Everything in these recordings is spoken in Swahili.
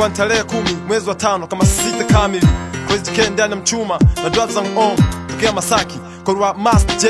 Ilikuwa tarehe 10 mwezi wa 5 kama 6 kamili. Crazy K ndani ya mchuma na drive zangu on tokea Masaki kwa Master J.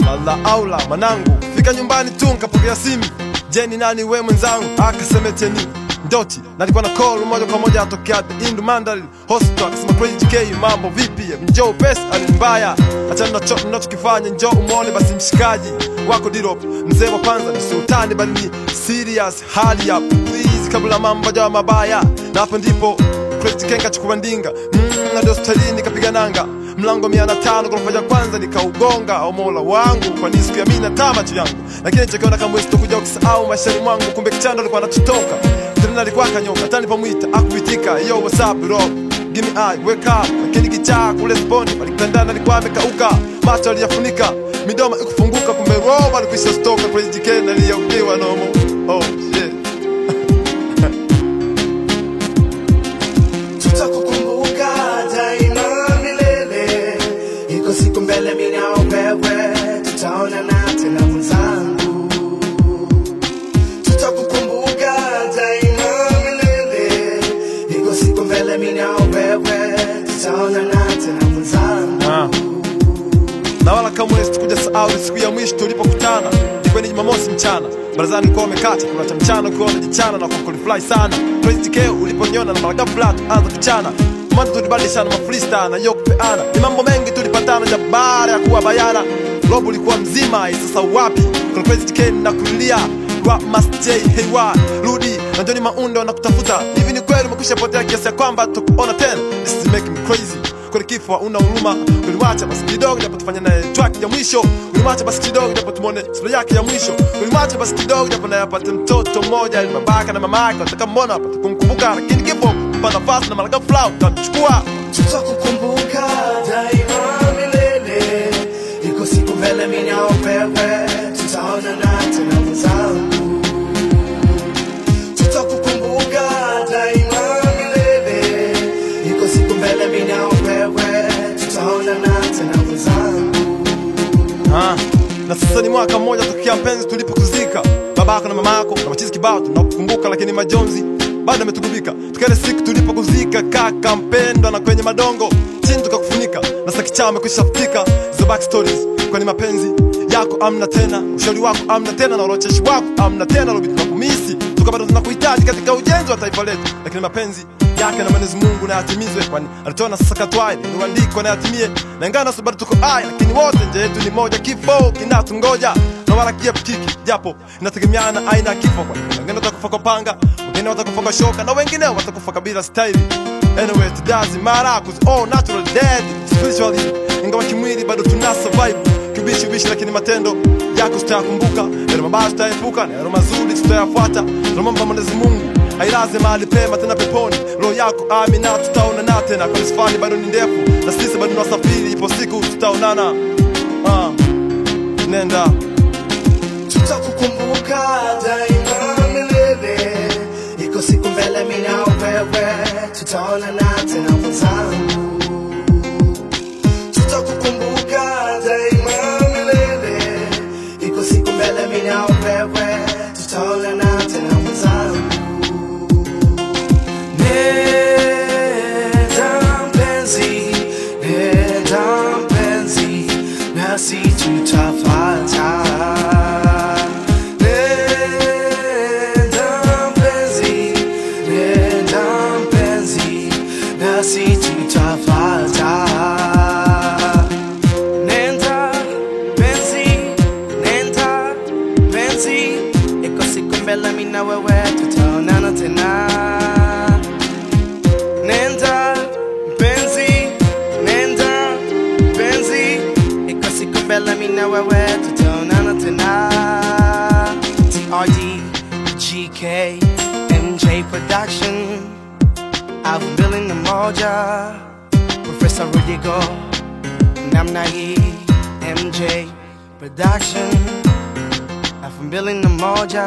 Mala aula manangu fika nyumbani tu nikapokea simu. Jenny nani we mwenzangu? Akasema teni Ndoti. Na nilikuwa na call moja kwa moja atokea Indu Mandal Hospital. Akasema Crazy K mambo vipi? Njoo pesa alimbaya. Achana na chochote ninachokifanya, njoo umuone basi mshikaji wako Dirop. Mzee wa kwanza ni sultani bali ni serious hali up. Please kabla mambo jawa mabaya. Na hapo ndipo Crazy K kachukua ndinga. Na hospitalini kapiga nanga. Mlango 105 ghorofa ya kwanza nikaugonga. O Mola wangu kwa nini sikuamini hata macho yangu. Lakini nilichokiona kama sitokuja kusahau maishani mwangu. Kumbe kichando alikuwa anatutoka. Tena alikuwa kanyoka. Hata nilipomuita akuitika. Yo what's up bro? Give me eye, wake up. Lakini kichaa kule sponi alikutandana alikuwa amekauka. Macho aliyafunika. Midoma ikufunguka kumbe roho alikwisha stoka. Crazy K aliyeukiwa nomo. Oh shit. Tutakukumbuka daima milele. Iko siku mbele mimi na wewe tutaonana tena mwenzangu. Tutakukumbuka daima milele. Iko siku mbele mimi na wewe tutaonana tena mwenzangu. Na wala kama sikuja sahau siku ya mwisho tulipokutana. Ilikuwa ni Jumamosi mchana. Barazani nilikuwa nimekata kuna cha mchana kwa unajichana na kukulifly sana. Crazy K uliponiona na mara flat anza kuchana. Mwanzo tulibadilishana mafreestyle na yoke peana. Ni mambo mengi tulipatana jabara ya kuwa bayana. Robo ulikuwa mzima sasa wapi? Kuna Crazy K na kulia. Rap Master J hey what? Rudi na Johnny Maundo na kutafuta. Hivi ni kweli umekwisha potea kiasi ya kwamba tukuona tena? This is making me crazy. Kwa kifo una huruma. Ulimwacha basi kidogo japo tufanye naye track ya mwisho. Ulimwacha basi kidogo japo tumuone sura yake ya mwisho. Ulimwacha basi kidogo japo naye apate mtoto mmoja ili babaka na mama yake wataka mbona hapa tukumkumbuka. Lakini kifo mpa nafasi na malaga flow tutachukua. Tutakukumbuka daima milele. Iko siku mbele mimi na wewe tutaonana tena mwenzangu. Tutakukumbuka daima milele. Iko siku mbele mimi na wewe tutaonana tena mwenzangu. Na sasa ni mwaka mmoja tokea mpenzi tulipokuzika. Babako na mamako na machizi kibao tunakukumbuka lakini majonzi bado ametugubika. Tukale siku tulipokuzika kaka mpendwa na kwenye madongo chini tukakufunika. Na sasa kichaa amekwisha futika. Zo back stories kwani mapenzi yako amna tena. Ushauri wako amna tena na urocheshi wako amna tena. Lobi tunakumisi tukabado tunakuhitaji katika ujenzi wa taifa letu. Lakini mapenzi yake na Mwenyezi Mungu na yatimizwe kwani alitoa na sasa katwai ni andiko na yatimie. Na ingana subiri tuko hai lakini wote nje yetu ni moja kifo kinatungoja. Na wala kiepkiki japo inategemeana aina kifo kwani wengine watakufa kwa panga, wengine watakufa kwa shoka na wengine watakufa kabila style. Anyway it doesn't matter cause all natural dead spiritually. Ingawa kimwili bado tuna survive kibishi lakini matendo yako tutayakumbuka. Yale mabaya tutaepuka na yale mazuri tutayafuata. Tunamwomba Mwenyezi Mungu ailaze mahali pema tena peponi roho yako amina. Tutaonana tena kwa safari bado ni ndefu na sisi bado tunasafiri, ipo siku tutaonana. Nenda. Tutakukumbuka daima milele. Iko siku mbele mimi na wewe tutaonana tena mwenzangu. Tutakukumbuka daima milele. Iko siku mbele mimi na wewe tutaonana tena mwenzangu. Nenda mpenzi nasi tutafuata. Nenda mpenzi nasi tutafuata. Nenda mpenzi iko siku mbele mimi na wewe tutaonana tena. Nenda mpenzi iko siku mbele mimi na wewe tutaonana tena. TRD GK MJ Production I've building the moja Professor Rudigo namna hii MJ Production I've building the moja.